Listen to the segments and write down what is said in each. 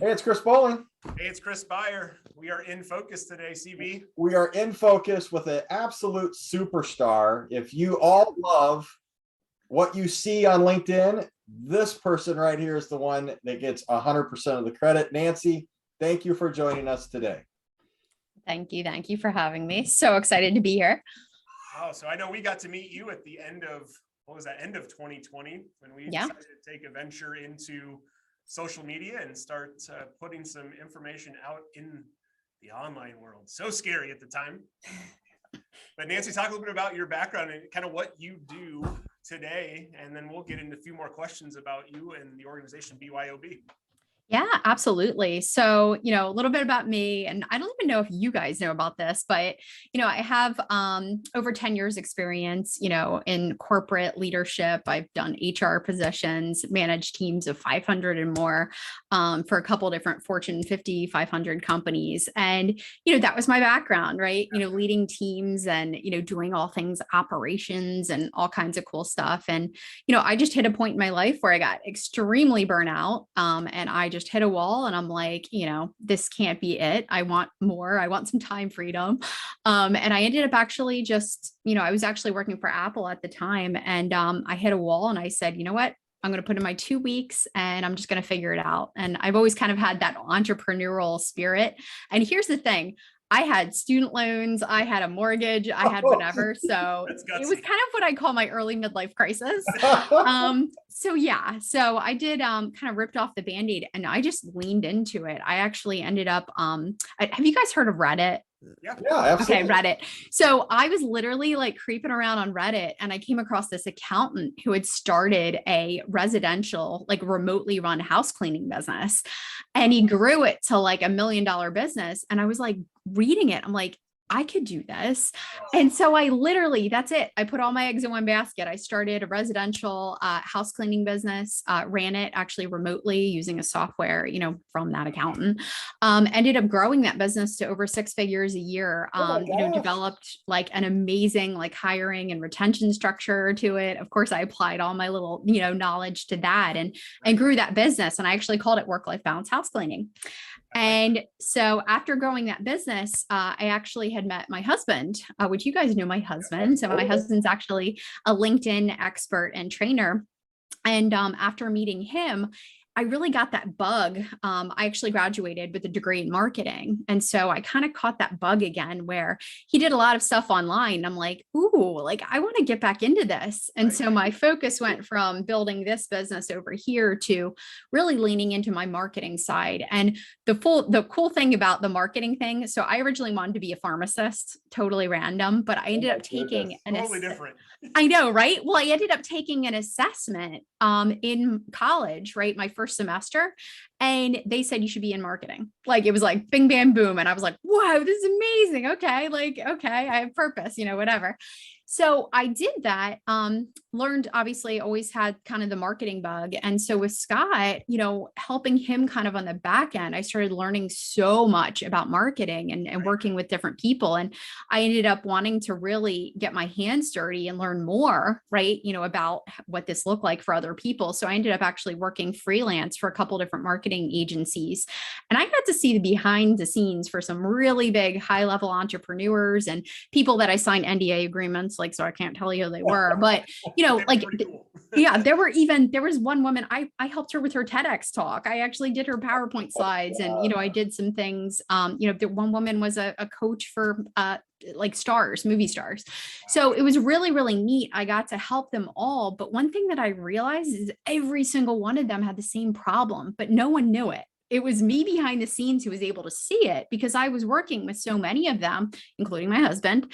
Hey, it's Chris Bowling. Hey, it's Chris Beyer. We are in focus today, CB. We are in focus with an absolute superstar. If you all love what you see on LinkedIn, this person right here is the one that gets 100% of the credit. Nancy, thank you for joining us today. Thank you. Thank you for having me. So excited to be here. Oh, so I know we got to meet you at the end of, end of 2020 when we decided to take a venture into social media and start putting some information out in the online world. So scary at the time. But Nancy, talk a little bit about your background and kind of what you do today, and then we'll get into a few more questions about you and the organization BYOB. Yeah, absolutely. So, a little bit about me, and I don't even know if you guys know about this, but, I have over 10 years experience, in corporate leadership. I've done HR positions, managed teams of 500 and more for a couple of different Fortune 50, 500 companies. And, that was my background, right? Leading teams and, doing all things operations and all kinds of cool stuff. And, I just hit a point in my life where I got extremely burnt out, and I just hit a wall and I'm like, this can't be it. I want more. I want some time freedom. And I ended up actually just, I was actually working for Apple at the time, and I hit a wall and I said, you know what? I'm going to put in my 2 weeks and I'm just going to figure it out. And I've always kind of had that entrepreneurial spirit. And here's the thing. I had student loans, I had a mortgage, I had whatever. So it was kind of what I call my early midlife crisis. So I did kind of ripped off the Band-Aid and I just leaned into it. I actually ended up, have you guys heard of Reddit? Yeah, absolutely. Okay, Reddit. So I was literally like creeping around on Reddit and I came across this accountant who had started a residential, like remotely run house cleaning business. And he grew it to like $1 million business. And I was like reading it. I'm like, I could do this. And so I literally, that's it. I put all my eggs in one basket. I started a residential house cleaning business, ran it actually remotely using a software, from that accountant, ended up growing that business to over 6 figures a year, developed like an amazing like hiring and retention structure to it. Of course, I applied all my little, knowledge to that and grew that business. And I actually called it work-life balance house cleaning. And so after growing that business, I actually had met my husband, which you guys know my husband. So my husband's actually a LinkedIn expert and trainer. And after meeting him, I really got that bug. I actually graduated with a degree in marketing. And so I kind of caught that bug again where he did a lot of stuff online. I'm like, ooh, like I want to get back into this. And so my focus went from building this business over here to really leaning into my marketing side. And the cool thing about the marketing thing. So I originally wanted to be a pharmacist, totally random, but I ended up taking totally different. I know, right? Well, I ended up taking an assessment in college, right? My first semester. And they said, you should be in marketing. Like, it was like bing, bam, boom. And I was like, wow, this is amazing. Okay. I have purpose, whatever. So I did that, learned, obviously always had kind of the marketing bug. And so with Scott, helping him kind of on the back end, I started learning so much about marketing and working with different people. And I ended up wanting to really get my hands dirty and learn more, right? About what this looked like for other people. So I ended up actually working freelance for a couple different marketing agencies. And I got to see the behind the scenes for some really big high level entrepreneurs and people that I signed NDA agreements, like, so I can't tell you who they were, but like, yeah, there was one woman, I helped her with her TEDx talk. I actually did her PowerPoint slides and, I did some things, the one woman was a coach for, like movie stars. So it was really, really neat. I got to help them all. But one thing that I realized is every single one of them had the same problem, but no one knew it. It was me behind the scenes who was able to see it because I was working with so many of them, including my husband,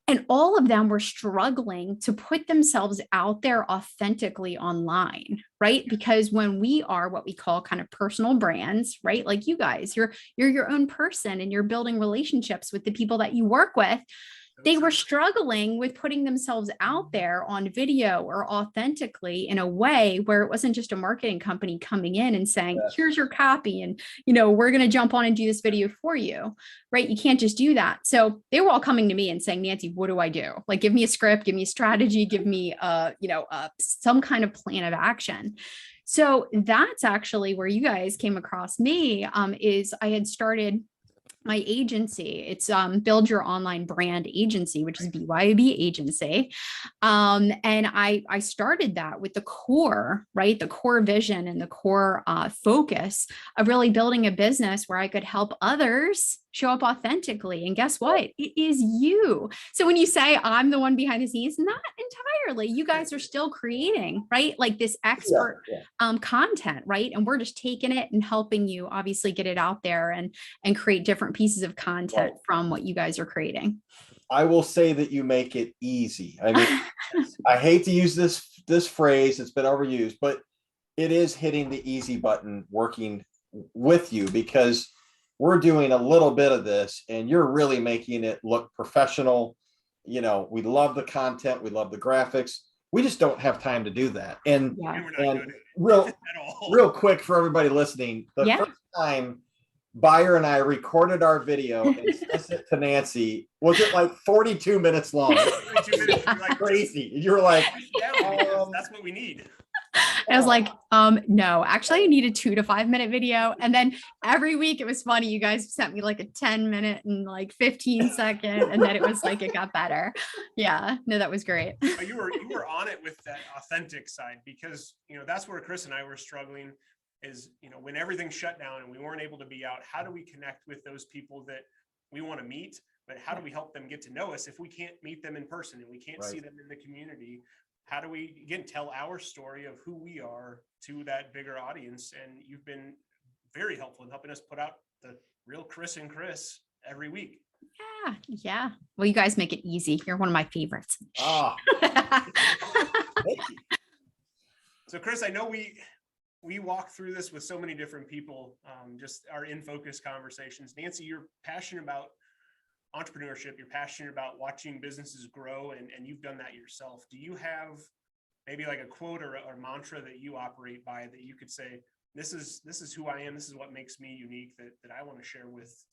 and all of them were struggling to put themselves out there authentically online, right? Because when we are what we call kind of personal brands, right? Like you guys, you're your own person and you're building relationships with the people that you work with. They were struggling with putting themselves out there on video or authentically in a way where it wasn't just a marketing company coming in and saying, here's your copy. And, we're going to jump on and do this video for you, right? You can't just do that. So they were all coming to me and saying, Nancy, what do I do? Like, give me a script, give me a strategy, give me, some kind of plan of action. So that's actually where you guys came across me, is I had started my agency. It's Build Your Online Brand Agency, which is BYOB agency. And I started that with the core, right? The core vision and the core focus of really building a business where I could help others show up authentically. And guess what? It is you. So when you say I'm the one behind the scenes, not entirely. You guys are still creating, right? Like this expert content, right? And we're just taking it and helping you obviously get it out there and create different pieces of content from what you guys are creating. I will say that you make it easy. I mean, I hate to use this phrase, it's been overused, but it is hitting the easy button working with you, because we're doing a little bit of this and you're really making it look professional. You know, we love the content, we love the graphics. We just don't have time to do that. And real quick for everybody listening, the first time Buyer and I recorded our video and sent it to Nancy, was it like 42 minutes long? 42 minutes. You're like, crazy. You're like, that's what we need. I was like, no, actually I need a 2 to 5 minute video. And then every week it was funny. You guys sent me like a 10-minute and like 15-second. And then it was like, it got better. Yeah, no, that was great. You were on it with that authentic side, because, you know, that's where Chris and I were struggling is, you know, when everything shut down and we weren't able to be out, how do we connect with those people that we want to meet, but how do we help them get to know us if we can't meet them in person and we can't see them in the community? How do we, again, tell our story of who we are to that bigger audience? And you've been very helpful in helping us put out the real Chris and Chris every week. Yeah. Well, you guys make it easy. You're one of my favorites. So Chris, I know we walk through this with so many different people, just our in focus conversations. Nancy, you're passionate about entrepreneurship. You're passionate about watching businesses grow, and you've done that yourself. Do you have maybe like a quote or mantra that you operate by that you could say, this is who I am, this is what makes me unique, that I want to share with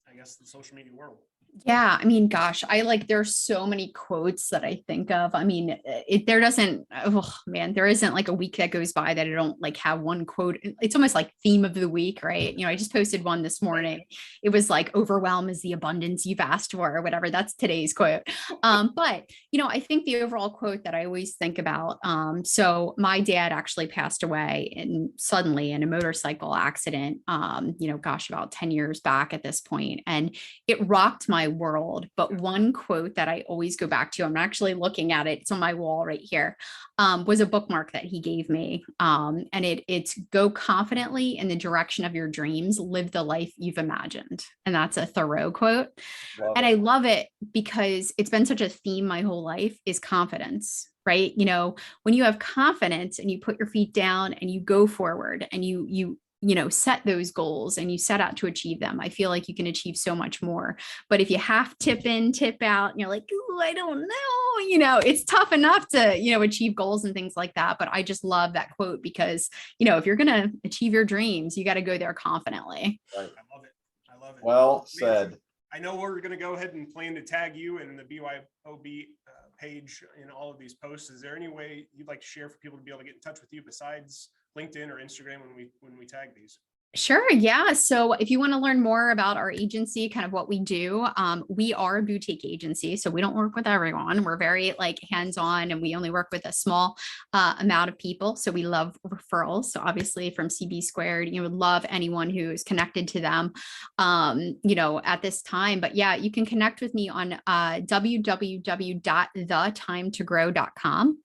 I guess the social media world? Yeah. I mean, gosh, there's so many quotes that I think of. I mean, there isn't like a week that goes by that I don't like have one quote. It's almost like theme of the week, right? You know, I just posted one this morning. It was like, overwhelm is the abundance you've asked for, or whatever. That's today's quote. But, you know, I think the overall quote that I always think about, so my dad actually passed away suddenly in a motorcycle accident, you know, gosh, about 10 years back at this point. And it rocked my world. But one quote that I always go back to, I'm actually looking at it, it's on my wall right here, was a bookmark that he gave me. And it's go confidently in the direction of your dreams, live the life you've imagined. And that's a Thoreau quote. I love it because it's been such a theme my whole life, is confidence, right? You know, when you have confidence and you put your feet down and you go forward and you know, set those goals and you set out to achieve them, I feel like you can achieve so much more. But if you half tip in, tip out, and you're like, ooh, I don't know, you know, it's tough enough to, you know, achieve goals and things like that. But I just love that quote because, you know, if you're going to achieve your dreams, you got to go there confidently. Right. I love it. Well said. I know we're going to go ahead and plan to tag you and the BYOB page in all of these posts. Is there any way you'd like to share for people to be able to get in touch with you besides LinkedIn or Instagram when we tag these? Sure. Yeah. So if you want to learn more about our agency, kind of what we do, we are a boutique agency. So we don't work with everyone. We're very like hands-on, and we only work with a small amount of people. So we love referrals. So obviously from CB Squared, you would love anyone who is connected to them, you know, at this time. But yeah, you can connect with me on www.thetimetogrowth.com.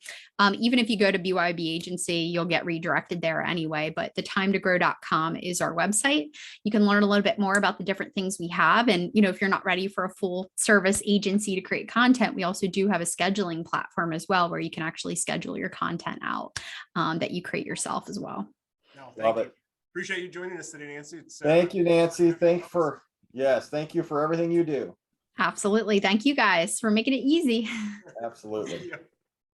Even if you go to BYB agency, you'll get redirected there anyway, but thetimetogrowth.com is our website. You can learn a little bit more about the different things we have. And, you know, if you're not ready for a full service agency to create content, we also do have a scheduling platform as well, where you can actually schedule your content out that you create yourself as well. No, thank you. Appreciate you joining us today, Nancy. Thank you, Nancy. Thank you for everything you do. Absolutely. Thank you guys for making it easy. Absolutely.